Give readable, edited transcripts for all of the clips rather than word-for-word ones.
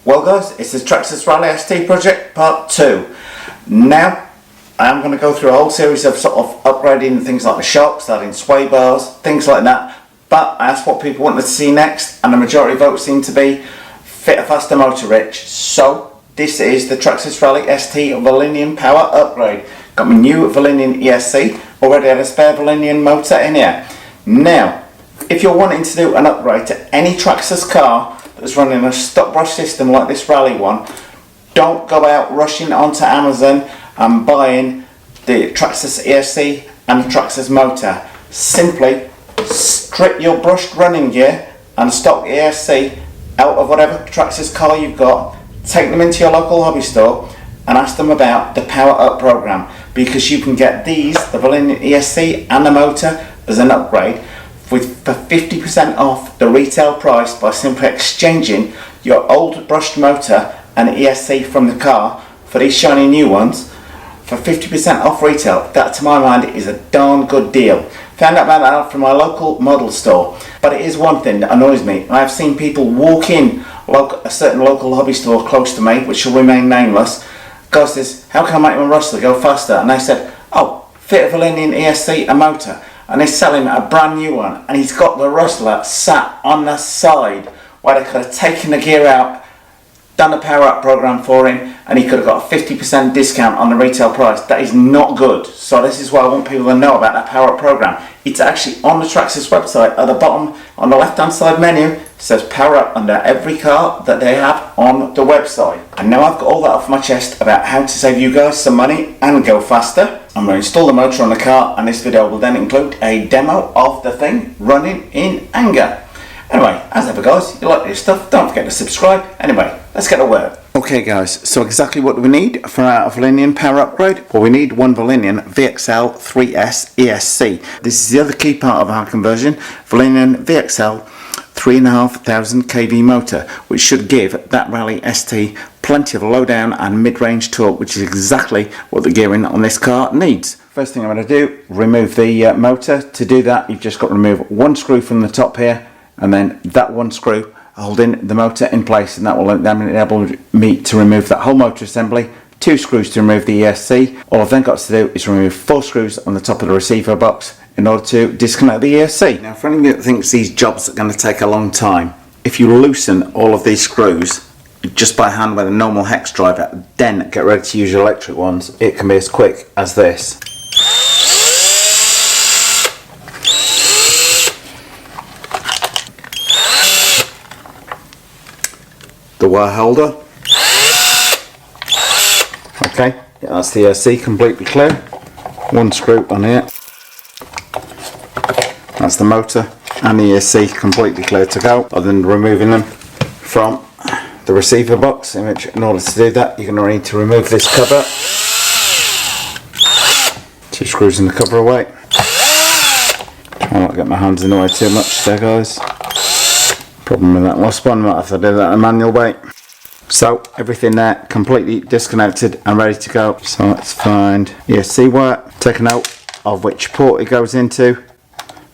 Well guys, it's the Traxxas Rally ST project part 2. Now I am going to go through a whole series of sort of upgrading things like the shocks, adding sway bars, things like that. But I asked what people wanted to see next, and the majority of votes seem to be fit a faster motor rich. So this is the Traxxas Rally ST Valinian power upgrade. Got my new Valinian ESC, already had a spare Valinian motor in here. Now, if you're wanting to do an upgrade to any Traxxas car that's running a stock brush system like this Rally one, don't go out rushing onto Amazon and buying the Traxxas ESC and the Traxxas motor. Simply strip your brushed running gear and stock ESC out of whatever Traxxas car you've got, take them into your local hobby store and ask them about the Power Up program, because you can get these, the Valinian ESC and the motor, as an upgrade for 50% off the retail price by simply exchanging your old brushed motor and ESC from the car for these shiny new ones for 50% off retail. That, to my mind, is a darn good deal. Found out about that from my local model store. But it is one thing that annoys me. I've seen people walk in a certain local hobby store close to me, which shall remain nameless. Guy says, how can I make my Rustler go faster? And they said, oh, fit a Valinian ESC and motor. And they're selling a brand new one, and he's got the Rustler sat on the side where they could have taken the gear out, done the Power Up program for him, and he could have got a 50% discount on the retail price. That is not good. So this is why I want people to know about that Power Up program. It's actually on the Traxxas website. At the bottom on the left hand side menu, it says Power Up under every car that they have on the website. And now I've got all that off my chest about how to save you guys some money and go faster. I'm going to install the motor on the car, and this video will then include a demo of the thing running in anger. Anyway, as ever guys, you like this stuff, don't forget to subscribe. Anyway, let's get to work. Okay guys, so exactly what do we need for our Valinian power upgrade? Well, we need one Valinian VXL 3S ESC. This is the other key part of our conversion. Valinian VXL 3,500 kV motor, which should give that Rally ST plenty of low down and mid-range torque, which is exactly what the gearing on this car needs. First thing I'm going to do, remove the motor. To do that, you've just got to remove one screw from the top here, and then that one screw holding the motor in place, and that will enable me to remove that whole motor assembly. Two screws to remove the ESC. All I've then got to do is remove 4 screws on the top of the receiver box in order to disconnect the ESC. Now, for anyone that thinks these jobs are going to take a long time, if you loosen all of these screws just by hand with a normal hex driver, then get ready to use your electric ones, it can be as quick as this. The wire holder. Okay, yeah, that's the ESC completely clear. One screw on here. That's the motor and the ESC completely clear to go, other than removing them from the receiver box, in which, in order to do that, you're going to need to remove this cover. 2 screws in the cover away. Try not to get my hands in the way too much there guys. Problem with that last one, might have to do that in a manual way. So everything there completely disconnected and ready to go. So let's find ESC wire, take a note of which port it goes into,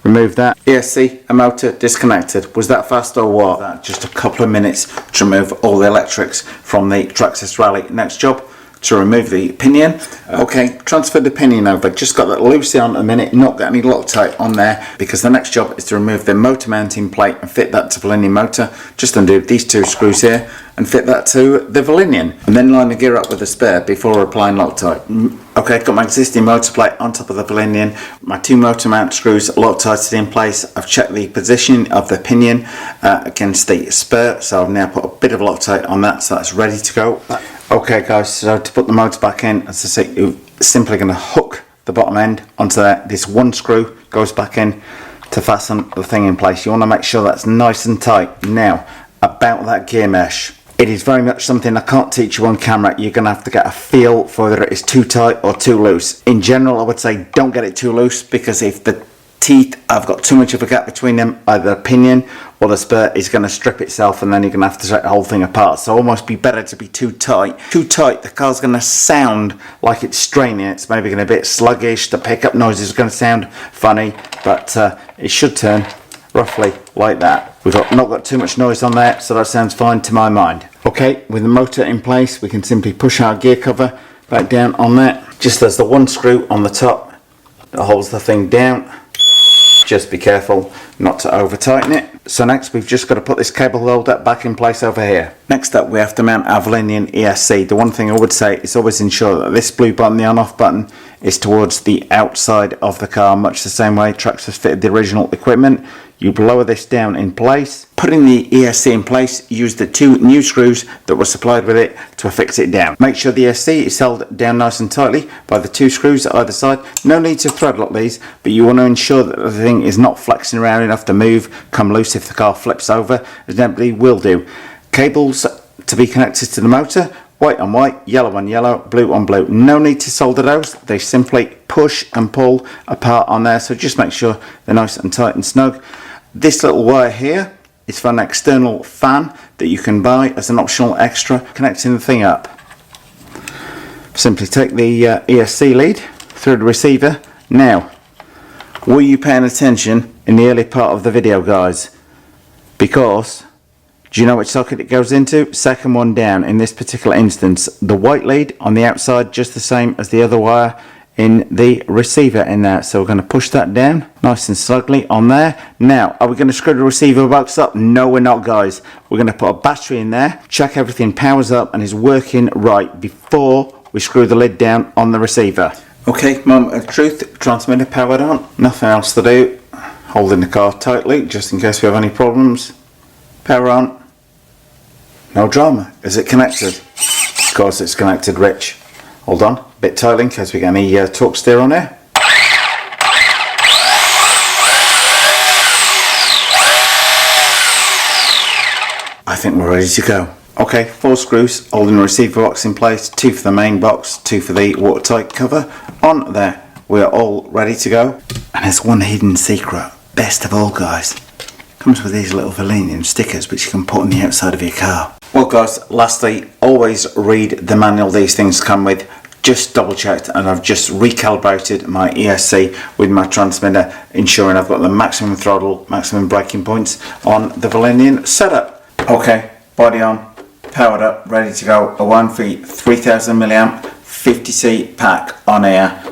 remove that. ESC and motor disconnected. Was that fast or what? That just a couple of minutes to remove all the electrics from the Traxxas Rally. Next job, to remove the pinion. Okay, transfer the pinion over. Just got that loosely on a minute, not got any Loctite on there, because the next job is to remove the motor mounting plate and fit that to the Valinian motor. Just undo these 2 screws here and fit that to the Valinian, and then line the gear up with a spare before applying Loctite. Okay, got my existing motor plate on top of the Valinian. My 2 motor mount screws Loctited in place. I've checked the position of the pinion against the spur, so I've now put a bit of Loctite on that, so that's ready to go. Okay guys, so to put the motor back in, as I say, you're simply going to hook the bottom end onto there. This one screw goes back in to fasten the thing in place. You want to make sure that's nice and tight. Now, about that gear mesh. It is very much something I can't teach you on camera. You're going to have to get a feel for whether it is too tight or too loose. In general, I would say don't get it too loose, because if the teeth have got too much of a gap between them, either the pinion or the spur is going to strip itself, and then you're going to have to take the whole thing apart. So almost be better to be too tight. Too tight, the car's going to sound like it's straining. It's maybe going to be a bit sluggish. The pickup noise is going to sound funny, but it should turn roughly like that. We've not got too much noise on there, so that sounds fine to my mind. Okay, with the motor in place, we can simply push our gear cover back down on there. Just as the one screw on the top that holds the thing down. Just be careful not to over tighten it. So next we've just got to put this cable holder back in place over here. Next up we have to mount our Valenian ESC. The one thing I would say is always ensure that this blue button, the on off button, is towards the outside of the car, much the same way Traxxas fitted the original equipment. You lower this down in place. Putting the ESC in place, use the 2 new screws that were supplied with it to fix it down. Make sure the ESC is held down nice and tightly by the 2 screws at either side. No need to thread lock these, but you want to ensure that the thing is not flexing around enough to move, come loose if the car flips over, as inevitably will do. Cables to be connected to the motor, white on white, yellow on yellow, blue on blue. No need to solder those, they simply push and pull apart on there, so just make sure they're nice and tight and snug. This little wire here is for an external fan that you can buy as an optional extra, connecting the thing up. Simply take the ESC lead through the receiver. Now, were you paying attention in the early part of the video, guys? Because, do you know which socket it goes into? Second one down in this particular instance. The white lead on the outside, just the same as the other wire in the receiver in there. So we're going to push that down nice and snugly on there. Now, are we going to screw the receiver box up? No, we're not, guys. We're going to put a battery in there, check everything powers up and is working right before we screw the lid down on the receiver. Okay, moment of truth, transmitter powered on, nothing else to do. Holding the car tightly just in case we have any problems. Power on. No drama. Is it connected? Of course it's connected, Rich. Hold on, a bit tightly in case we get any torque steer on here. I think we're ready to go. Okay, 4 screws holding the receiver box in place, 2 for the main box, 2 for the watertight cover. On there, we are all ready to go. And there's one hidden secret, best of all, guys. Comes with these little Valenian stickers which you can put on the outside of your car. Well guys, lastly, always read the manual these things come with. Just double checked and I've just recalibrated my ESC with my transmitter, ensuring I've got the maximum throttle, maximum braking points on the Valenian setup. Okay, body on, powered up, ready to go. A 1 feet, 3000 milliamp, 50C pack on here.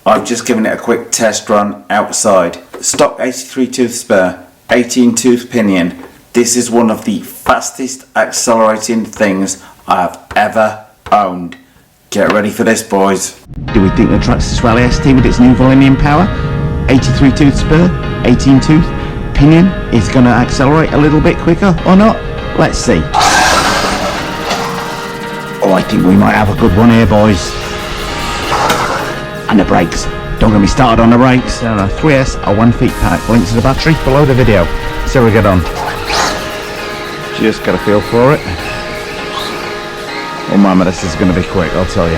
I've just given it a quick test run outside. Stock 83 tooth spur, 18 tooth pinion. This is one of the fastest accelerating things I have ever owned. Get ready for this, boys. Do we think the Traxxas Rally ST with its new Valenian power, 83 tooth spur, 18 tooth pinion, is going to accelerate a little bit quicker or not? Let's see. Oh, I think we might have a good one here, boys. And the brakes. Don't get me started on the brakes. There are 3S or 1 feet pack. Link to the battery below the video. See how we get on. Just got a feel for it. Oh mama, this is going to be quick, I'll tell you.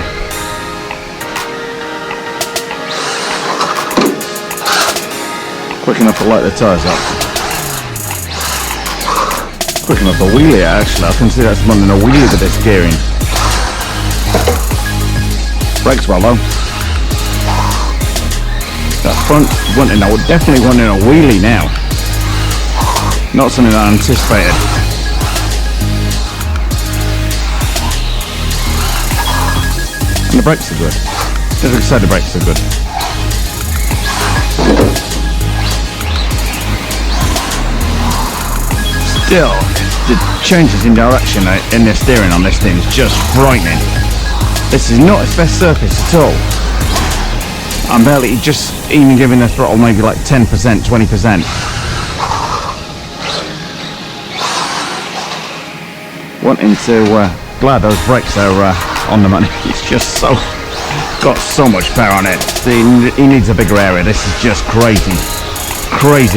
Quick enough to light the tyres up. Quick enough to wheelie it, actually. I can see that's running a wheelie with this gearing. Brakes well though. That front definitely wanting a wheelie now. Not something that I anticipated. And the brakes are good. As I said, the brakes are good. Still, the changes in direction in the steering on this thing is just frightening. This is not its best surface at all. I'm barely just even giving the throttle maybe like 10%, 20%. Wanting to, glad those brakes are on the money. It's just got so much power on it. He needs a bigger area. This is just crazy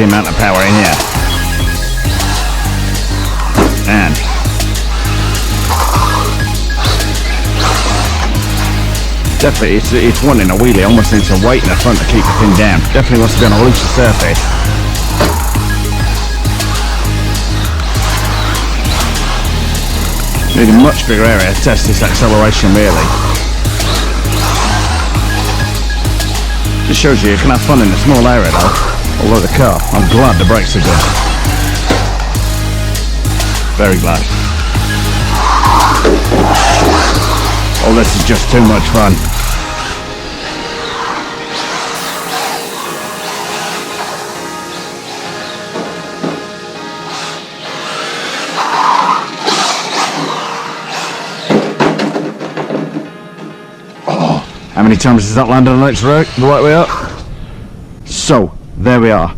amount of power in here. And definitely it's wanting a wheelie. Almost needs a weight in the front to keep the thing down. Definitely wants to be on a looser surface. Need a much bigger area to test this acceleration, really. Just shows you can have fun in a small area though. Although the car, I'm glad the brakes are good. Very glad. or this is just too much fun. How many times has that landed on its right way up? So, there we are.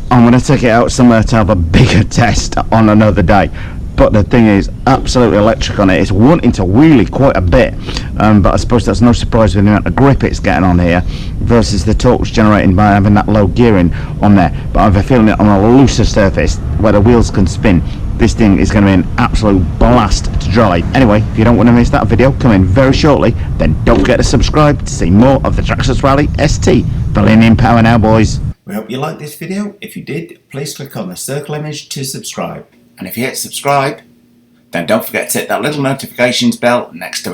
I'm going to take it out somewhere to have a bigger test on another day. But the thing is, absolutely electric on it. It's wanting to wheelie quite a bit. But I suppose that's no surprise with the amount of grip it's getting on here versus the torque it's generating by having that low gearing on there. But I have a feeling that on a looser surface where the wheels can spin, this thing is going to be an absolute blast to drive. Anyway, if you don't want to miss that video coming very shortly, then don't forget to subscribe to see more of the Traxxas Rally ST. Filling in power now, boys. We hope you liked this video. If you did, please click on the circle image to subscribe. And if you hit subscribe, then don't forget to hit that little notifications bell next to it.